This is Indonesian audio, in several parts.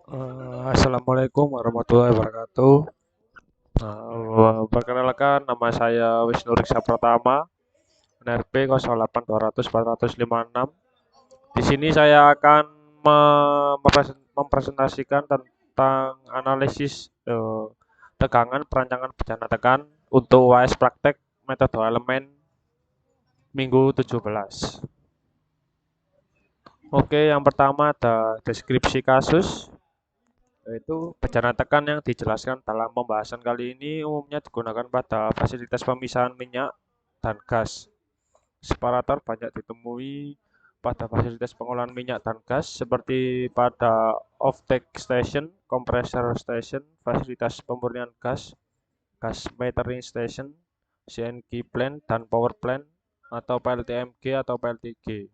Assalamualaikum warahmatullahi wabarakatuh. Perkenalkan nama saya Wisnu Riksa Pratama, NRP 08204456. Di sini saya akan mempresentasikan tentang analisis tegangan perancangan bencana tekan untuk UAS praktek metode elemen minggu 17. Oke, yang pertama ada deskripsi kasus, yaitu bencana tekan yang dijelaskan dalam pembahasan kali ini umumnya digunakan pada fasilitas pemisahan minyak dan gas. Separator banyak ditemui pada fasilitas pengolahan minyak dan gas seperti pada off-take station, compressor station, fasilitas pemurnian gas, gas metering station, CNG plant, dan power plant, atau PLTMG atau PLTG.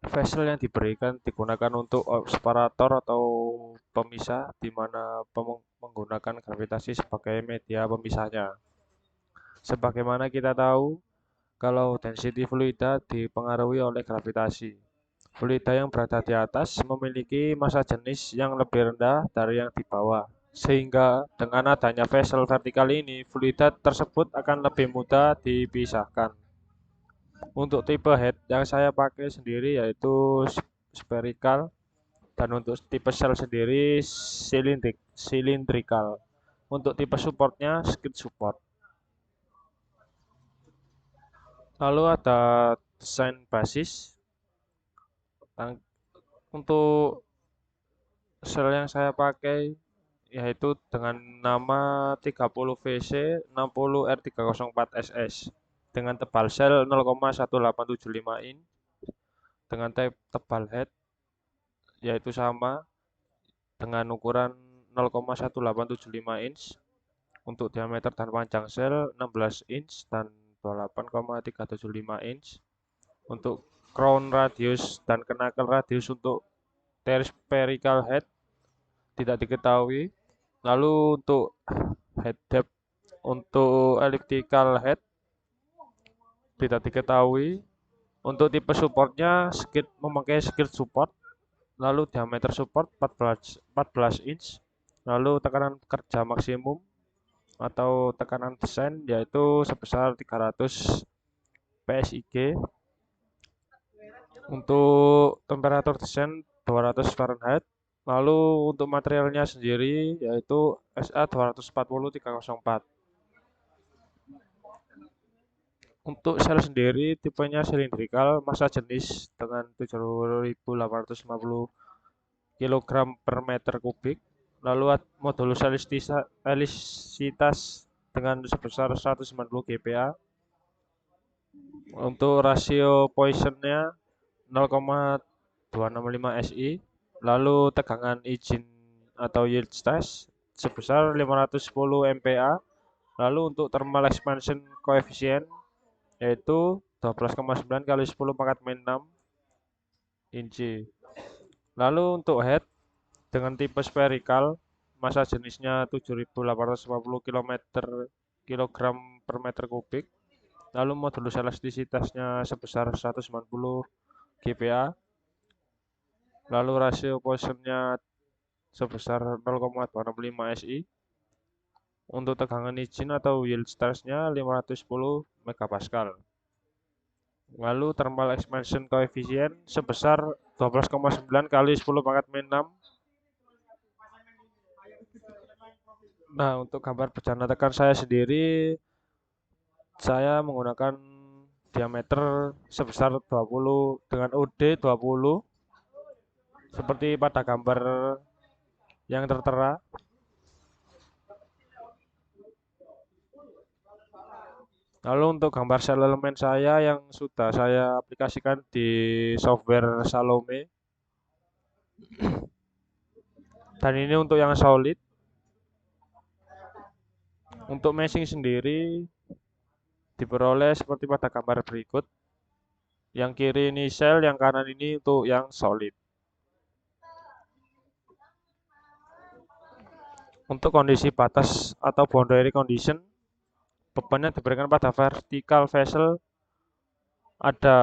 Vessel yang diberikan digunakan untuk separator atau pemisah, di mana menggunakan gravitasi sebagai media pemisahnya. Sebagaimana kita tahu, kalau density fluida dipengaruhi oleh gravitasi. Fluida yang berada di atas memiliki massa jenis yang lebih rendah dari yang di bawah. Sehingga dengan adanya vessel vertikal ini, fluida tersebut akan lebih mudah dipisahkan. Untuk tipe head yang saya pakai sendiri yaitu spherical, dan untuk tipe shell sendiri cylindrical. Untuk tipe supportnya skid support. Lalu ada desain basis. Untuk shell yang saya pakai yaitu dengan nama 30VC 60R304SS dengan tebal shell 0,1875 in dengan tebal head yaitu sama dengan ukuran 0,1875 inch untuk diameter dan panjang shell 16 inch dan 28,375 inch. Untuk crown radius dan knuckle radius untuk spherical head tidak diketahui. Lalu untuk head depth untuk elliptical head tidak diketahui. Untuk tipe supportnya memakai skid support. Lalu diameter support 14 inch. Lalu tekanan kerja maksimum atau tekanan desain yaitu sebesar 300 PSIG. Untuk temperatur desain 200 Fahrenheit. Lalu untuk materialnya sendiri yaitu SA 240-304. Untuk sel sendiri tipenya silindrikal, massa jenis dengan 7.850 kg per meter kubik. Lalu modulus elastisitas dengan sebesar 190 GPa. Untuk rasio Poissonnya 0,265 SI. Lalu tegangan izin atau yield stress sebesar 510 MPa. Lalu untuk thermal expansion coefficient yaitu 12,9 kali 10 pangkat min 6 inci. Lalu untuk head dengan tipe spherical, massa jenisnya 7.850 kg per meter kubik. Lalu modulus elastisitasnya sebesar 190 GPa. Lalu rasio Poissonnya sebesar 0,265 SI. Untuk tegangan izin atau yield stress-nya 510 MPa. Lalu thermal expansion coefficient sebesar 12,9 kali 10 pangkat min 6. Nah, untuk gambar bencana tekan saya sendiri, saya menggunakan diameter sebesar 20 dengan OD 20 seperti pada gambar yang tertera. Lalu untuk gambar sel elemen saya yang sudah saya aplikasikan di software Salome. Dan ini untuk yang solid. Untuk meshing sendiri diperoleh seperti pada gambar berikut. Yang kiri ini sel, yang kanan ini untuk yang solid. Untuk kondisi batas atau boundary condition, beban yang diberikan pada vertical vessel ada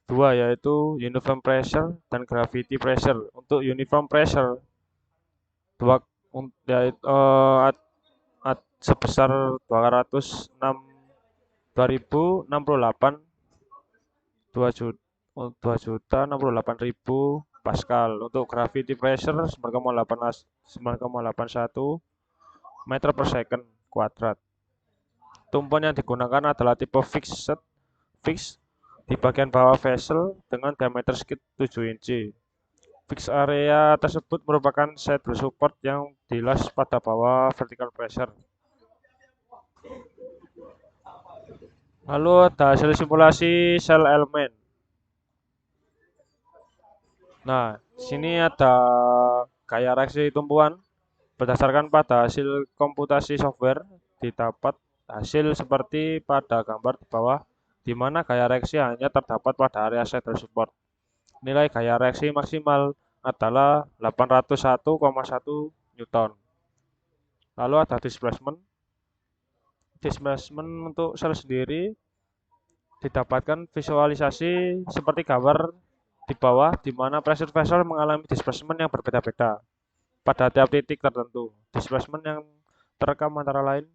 dua, yaitu uniform pressure dan gravity pressure. Untuk uniform pressure dua yaitu sebesar 2.068 2.068.000 Pascal. Untuk gravity pressure 9,81 meter per second kuadrat. Tumpuan yang digunakan adalah tipe fix di bagian bawah vessel dengan diameter skid 7 inci. Fix area tersebut merupakan saddle support yang dilas pada bawah vertical pressure. Lalu ada hasil simulasi sel elemen. Nah, sini ada gaya reaksi tumpuan. Berdasarkan pada hasil komputasi software, didapat hasil seperti pada gambar di bawah, di mana gaya reaksi hanya terdapat pada area saddle support. Nilai gaya reaksi maksimal adalah 801,1 Newton. Lalu ada displacement. Displacement untuk sel sendiri didapatkan visualisasi seperti gambar di bawah, di mana pressure vessel mengalami displacement yang berbeda-beda pada tiap titik tertentu. Displacement yang terekam antara lain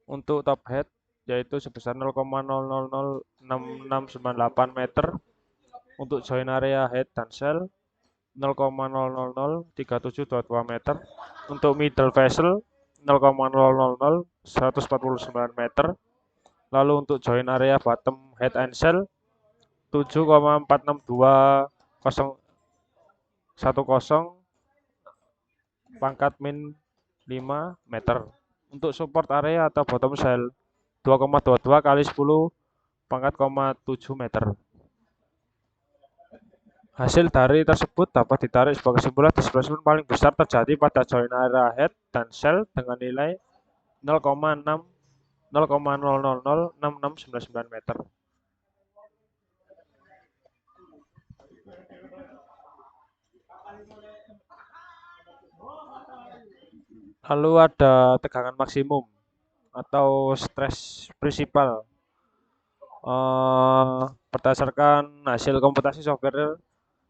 untuk top head yaitu sebesar 0,006698 meter, untuk join area head dan shell 0,0003722 meter, untuk middle vessel 0,000149 meter, lalu untuk join area bottom head and shell 7,46210 pangkat min 5 meter. Untuk support area atau bottom shell 2,22 kali 10 pangkat 7 meter. Hasil dari tersebut dapat ditarik sebagai kesimpulan displacement paling besar terjadi pada join area head dan shell dengan nilai 0,0006699 meter. Lalu ada tegangan maksimum atau stres prinsipal. Berdasarkan hasil komputasi software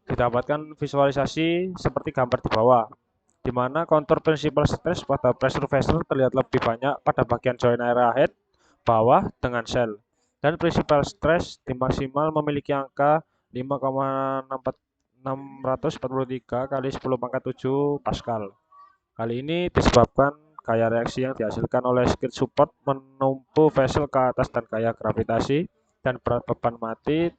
didapatkan visualisasi seperti gambar di bawah, di mana kontur prinsipal stres pada pressure vessel terlihat lebih banyak pada bagian join area head bawah dengan shell, dan prinsipal stres di maksimal memiliki angka 5,643 kali 10 pangkat 7 Pascal. Hal ini disebabkan gaya reaksi yang dihasilkan oleh skid support menumpu vessel ke atas dan gaya gravitasi dan berat beban mati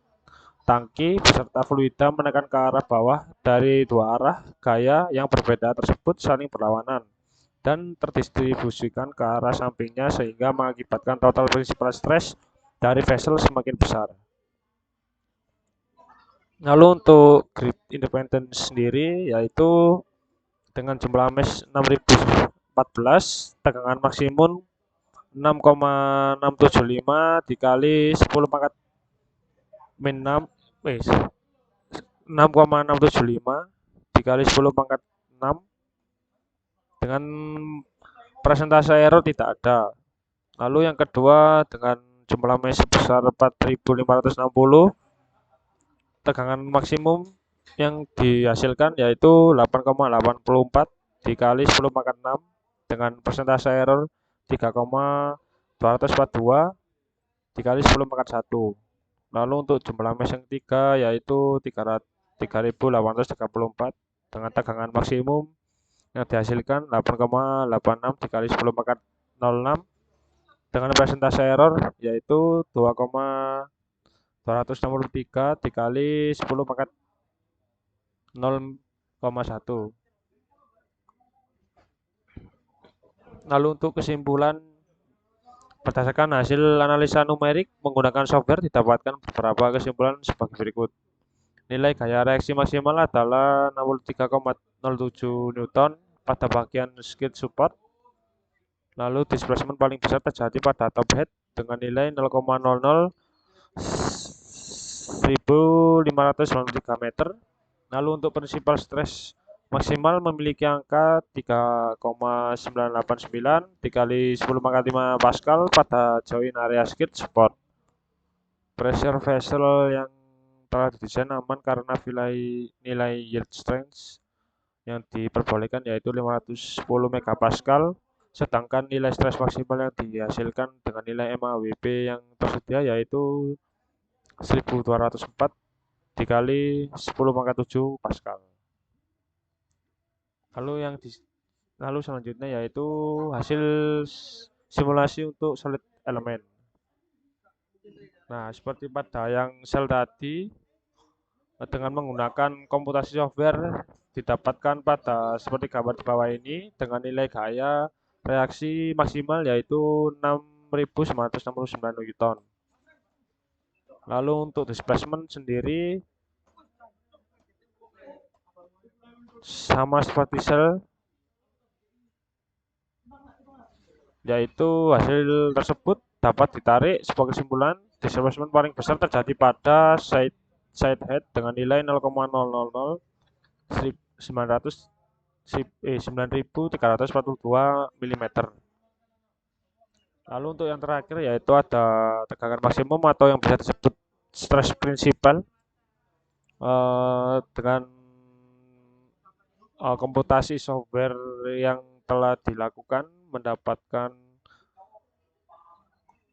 tangki beserta fluida menekan ke arah bawah dari dua arah. Gaya yang berbeda tersebut saling berlawanan dan terdistribusikan ke arah sampingnya sehingga mengakibatkan total principal stress dari vessel semakin besar. Lalu untuk grid independence sendiri yaitu dengan jumlah mesh 6014, tegangan maksimum 6,675 dikali 10 pangkat min 6 6,675 dikali 10 pangkat 6 dengan persentase error tidak ada. Lalu yang kedua dengan jumlah mesh sebesar 4560, tegangan maksimum yang dihasilkan yaitu 8,84 dikali 10 pangkat 6 dengan persentase error 3,242 dikali 10 pangkat 1. Lalu untuk jumlah mesh yang ketiga yaitu 3.834 dengan tegangan maksimum yang dihasilkan 8,86 dikali 10 pangkat 06 dengan persentase error yaitu 2,263 dikali 10 pangkat 0,1. Lalu untuk kesimpulan, berdasarkan hasil analisa numerik menggunakan software didapatkan beberapa kesimpulan sebagai berikut. Nilai gaya reaksi maksimal adalah 63,07 Newton pada bagian skid support. Lalu displacement paling besar terjadi pada top head dengan nilai 0,001593 meter. Lalu untuk principal stress maksimal memiliki angka 3,989 dikali 10 pangkat 5 Pascal pada join area skid support. Pressure vessel yang telah didesain aman karena nilai yield strength yang diperbolehkan yaitu 510 megapascal, sedangkan nilai stres maksimal yang dihasilkan dengan nilai MAWP yang tersedia yaitu 1204 dikali 10 pangkat 7 Pascal. Lalu selanjutnya yaitu hasil simulasi untuk solid element. Nah, seperti pada yang sel tadi, dengan menggunakan komputasi software didapatkan pada seperti gambar di bawah ini dengan nilai gaya reaksi maksimal yaitu 6.969 Newton. Lalu untuk displacement sendiri sama seperti sel, yaitu hasil tersebut dapat ditarik sebagai kesimpulan displacement paling besar terjadi pada side head dengan nilai 0,000 9342 mm. Lalu untuk yang terakhir yaitu ada tegangan maksimum atau yang bisa disebut stress prinsipal dengan komputasi software yang telah dilakukan mendapatkan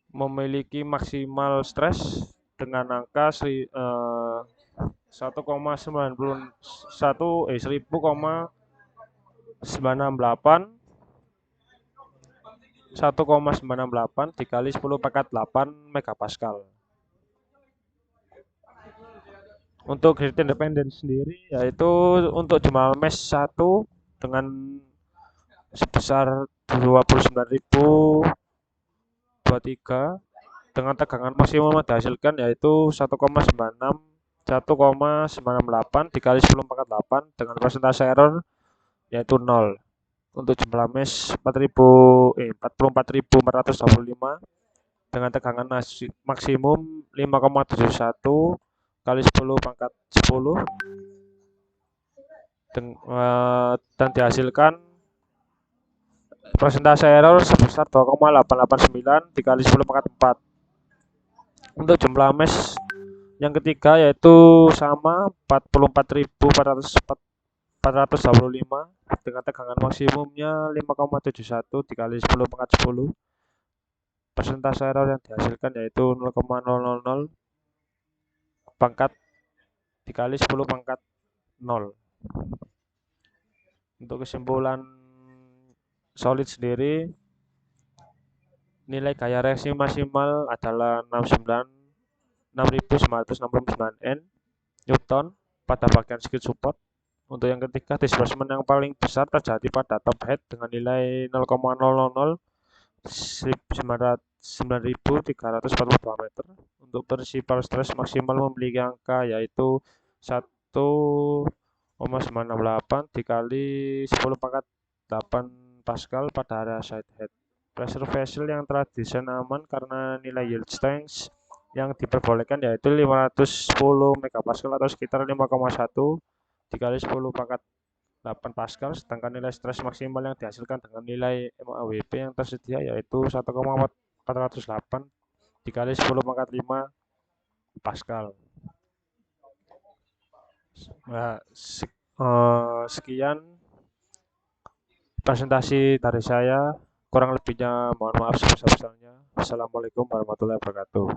memiliki maksimal stres dengan angka 1,968 dikali 10 pangkat 8 megapascal. Untuk grid independen sendiri yaitu untuk jumlah mesh 1 dengan sebesar 29.023 dengan tegangan maksimum yang dihasilkan yaitu 1,98 dikali 10 pangkat 8 dengan persentase error yaitu 0. Untuk jumlah mesh 44.425 dengan tegangan maksimum 5,71 kali 10 pangkat 10 dan dihasilkan persentase error sebesar 2,889 dikali 10 pangkat 4. Untuk jumlah mesh yang ketiga yaitu sama 44.425 dengan tegangan maksimumnya 5,71 dikali 10 pangkat 10. Persentase error yang dihasilkan yaitu 0,000 pangkat dikali 10 pangkat 0. Untuk kesimpulan solid sendiri, nilai gaya reaksi maksimal adalah 6.969 Newton pada bagian skid support. Untuk yang ketiga, displacement yang paling besar terjadi pada top head dengan nilai 0,000 9.342 meter. Untuk principal stress maksimal memiliki angka yaitu 1,968 dikali 10 pangkat 8 Pascal pada area side head. Pressure vessel yang telah desain aman karena nilai yield strength yang diperbolehkan yaitu 510 megapascal atau sekitar 5,1 dikali 10 pangkat 8 Pascal, sedangkan nilai stres maksimal yang dihasilkan dengan nilai MAWP yang tersedia yaitu 1,408 dikali 10 pangkat 5 Pascal. Nah, sekian presentasi dari saya, kurang lebihnya mohon maaf sebesar-besarnya. Assalamualaikum warahmatullahi wabarakatuh.